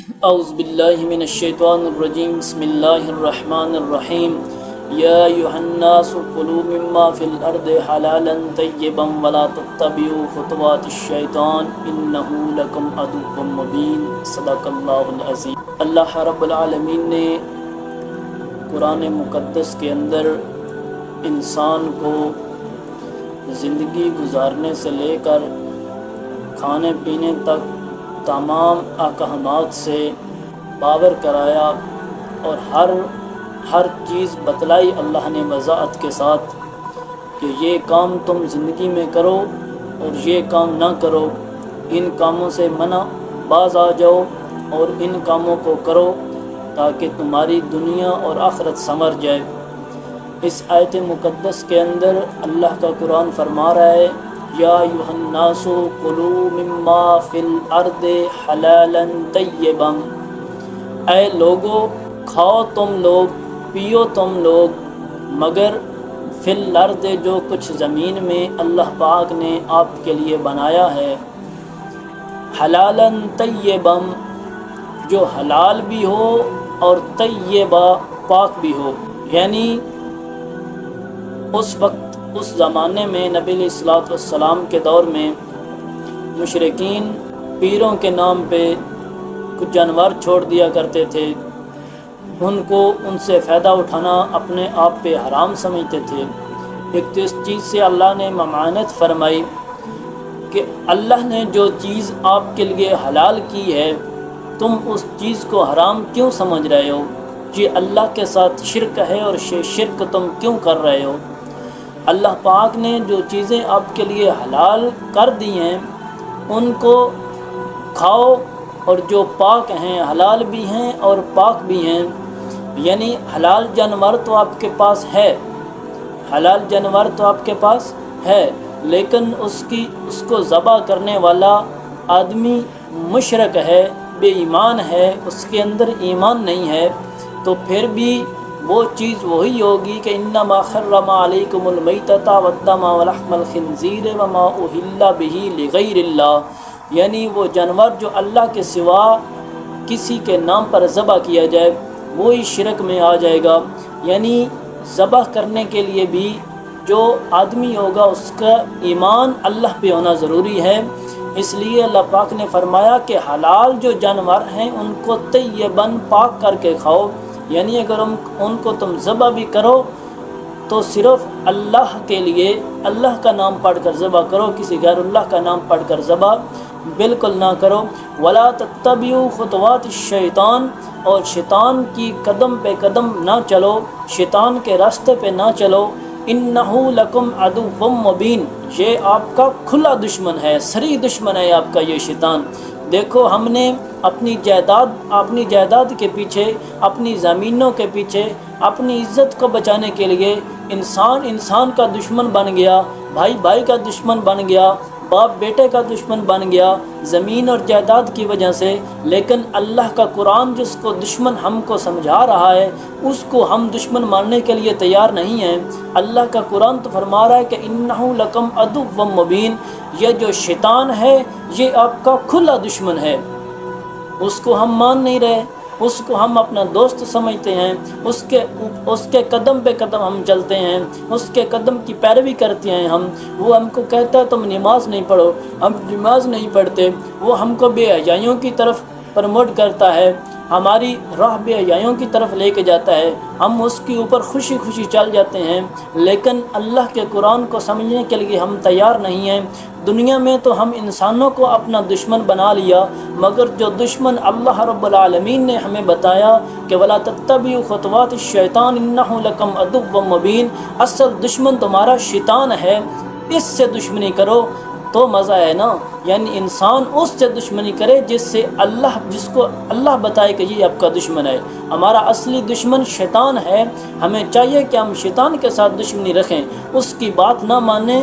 اعوذ باللہ من الشیطان الرجیم بسم اللہ الرحمن الرحیم یا ایھا الناس کلوا مما فی الارض حلالا طیبا ولا تتبعوا خطوات الشیطان انہ لکم عدو مبین صدق اللہ العظیم۔ اللہ رب العالمین نے قرآن مقدس کے اندر انسان کو زندگی گزارنے سے لے کر کھانے پینے تک تمام احکامات سے باور کرایا اور ہر چیز بتلائی اللہ نے وضاحت کے ساتھ کہ یہ کام تم زندگی میں کرو اور یہ کام نہ کرو، ان کاموں سے منع باز آ جاؤ اور ان کاموں کو کرو تاکہ تمہاری دنیا اور آخرت سنور جائے۔ اس آیت مقدس کے اندر اللہ کا قرآن فرما رہا ہے یا ایھا الناس کلوا مما فی الارض حلالا طیبا، اے لوگو کھاؤ تم لوگ پیو تم لوگ مگر فی الارض جو کچھ زمین میں اللہ پاک نے آپ کے لیے بنایا ہے، حلالا طیبا جو حلال بھی ہو اور طیبہ پاک بھی ہو۔ یعنی اس وقت اس زمانے میں نبی علیہ الصلوۃ والسلام کے دور میں مشرکین پیروں کے نام پہ کچھ جانور چھوڑ دیا کرتے تھے، ان سے فائدہ اٹھانا اپنے آپ پہ حرام سمجھتے تھے۔ ایک تو اس چیز سے اللہ نے ممانعت فرمائی کہ اللہ نے جو چیز آپ کے لیے حلال کی ہے تم اس چیز کو حرام کیوں سمجھ رہے ہو؟ یہ اللہ کے ساتھ شرک ہے اور شرک تم کیوں کر رہے ہو؟ اللہ پاک نے جو چیزیں آپ کے لیے حلال کر دی ہیں ان کو کھاؤ، اور جو پاک ہیں حلال بھی ہیں اور پاک بھی ہیں۔ یعنی حلال جانور تو آپ کے پاس ہے، حلال جانور تو آپ کے پاس ہے، لیکن اس کو ذبح کرنے والا آدمی مشرک ہے، بے ایمان ہے، اس کے اندر ایمان نہیں ہے، تو پھر بھی وہ چیز وہی ہوگی کہ انما حرم علیکم المیتۃ والدم ولحم الخنزیر وما اہل بہ لغیر اللہ، یعنی وہ جانور جو اللہ کے سوا کسی کے نام پر ذبح کیا جائے وہی شرک میں آ جائے گا۔ یعنی ذبح کرنے کے لیے بھی جو آدمی ہوگا اس کا ایمان اللہ پہ ہونا ضروری ہے۔ اس لیے اللہ پاک نے فرمایا کہ حلال جو جانور ہیں ان کو طیباً پاک کر کے کھاؤ۔ یعنی اگر ان کو تم ذبح بھی کرو تو صرف اللہ کے لیے اللہ کا نام پڑھ کر ذبح کرو، کسی غیر اللہ کا نام پڑھ کر ذبح بالکل نہ کرو۔ ولا تتبعوا خطوات الشیطان، اور شیطان کی قدم پہ قدم نہ چلو، شیطان کے راستے پہ نہ چلو۔ انہ لکم عدو مبین، یہ آپ کا کھلا دشمن ہے، صریح دشمن ہے آپ کا یہ شیطان۔ دیکھو ہم نے اپنی جائیداد کے پیچھے، اپنی زمینوں کے پیچھے، اپنی عزت کو بچانے کے لیے انسان کا دشمن بن گیا، بھائی کا دشمن بن گیا، باپ بیٹے کا دشمن بن گیا زمین اور جائیداد کی وجہ سے۔ لیکن اللہ کا قرآن جس کو دشمن ہم کو سمجھا رہا ہے اس کو ہم دشمن ماننے کے لیے تیار نہیں ہیں۔ اللہ کا قرآن تو فرما رہا ہے کہ انہ لکم عدو مبین، یہ جو شیطان ہے یہ آپ کا کھلا دشمن ہے، اس کو ہم مان نہیں رہے، اس کو ہم اپنا دوست سمجھتے ہیں، اس کے قدم پہ قدم ہم چلتے ہیں، اس کے قدم کی پیروی کرتے ہیں ہم۔ وہ ہم کو کہتا ہے تم نماز نہیں پڑھو، ہم نماز نہیں پڑھتے۔ وہ ہم کو بے حیائیوں کی طرف پروموٹ کرتا ہے، ہماری راہ بے حیائیوں کی طرف لے کے جاتا ہے، ہم اس کے اوپر خوشی خوشی چل جاتے ہیں، لیکن اللہ کے قرآن کو سمجھنے کے لیے ہم تیار نہیں ہیں۔ دنیا میں تو ہم انسانوں کو اپنا دشمن بنا لیا، مگر جو دشمن اللہ رب العالمین نے ہمیں بتایا کہ ولا تتبعوا خطوات الشیطان انہ لکم عدو مبین، اصل دشمن تمہارا شیطان ہے، اس سے دشمنی کرو تو مزہ ہے نا۔ یعنی انسان اس سے دشمنی کرے جس کو اللہ بتائے کہ یہ آپ کا دشمن ہے۔ ہمارا اصلی دشمن شیطان ہے، ہمیں چاہیے کہ ہم شیطان کے ساتھ دشمنی رکھیں، اس کی بات نہ مانیں۔